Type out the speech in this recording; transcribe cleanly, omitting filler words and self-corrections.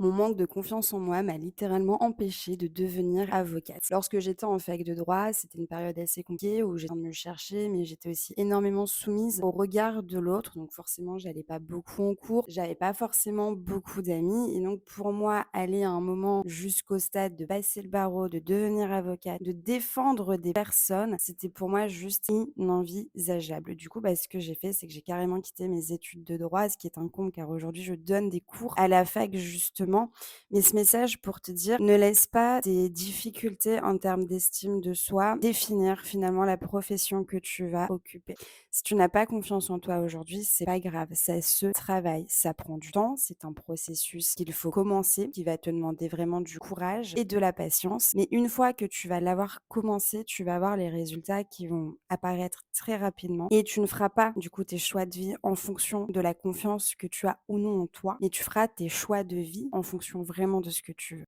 Mon manque de confiance en moi m'a littéralement empêchée de devenir avocate. Lorsque j'étais en fac de droit, c'était une période assez compliquée où j'étais en train de me chercher, mais j'étais aussi énormément soumise au regard de l'autre. Donc forcément, j'allais pas beaucoup en cours, j'avais pas forcément beaucoup d'amis. Et donc pour moi, aller à un moment jusqu'au stade de passer le barreau, de devenir avocate, de défendre des personnes, c'était pour moi juste inenvisageable. Du coup, ce que j'ai fait, c'est que j'ai carrément quitté mes études de droit, ce qui est un comble car aujourd'hui je donne des cours à la fac justement. Mais ce message pour te dire, ne laisse pas tes difficultés en termes d'estime de soi définir finalement la profession que tu vas occuper. Si tu n'as pas confiance en toi aujourd'hui, c'est pas grave, ça se travaille, ça prend du temps, c'est un processus qu'il faut commencer, qui va te demander vraiment du courage et de la patience. Mais une fois que tu vas l'avoir commencé, tu vas avoir les résultats qui vont apparaître très rapidement et tu ne feras pas du coup tes choix de vie en fonction de la confiance que tu as ou non en toi, mais tu feras tes choix de vie en fonction vraiment de ce que tu veux.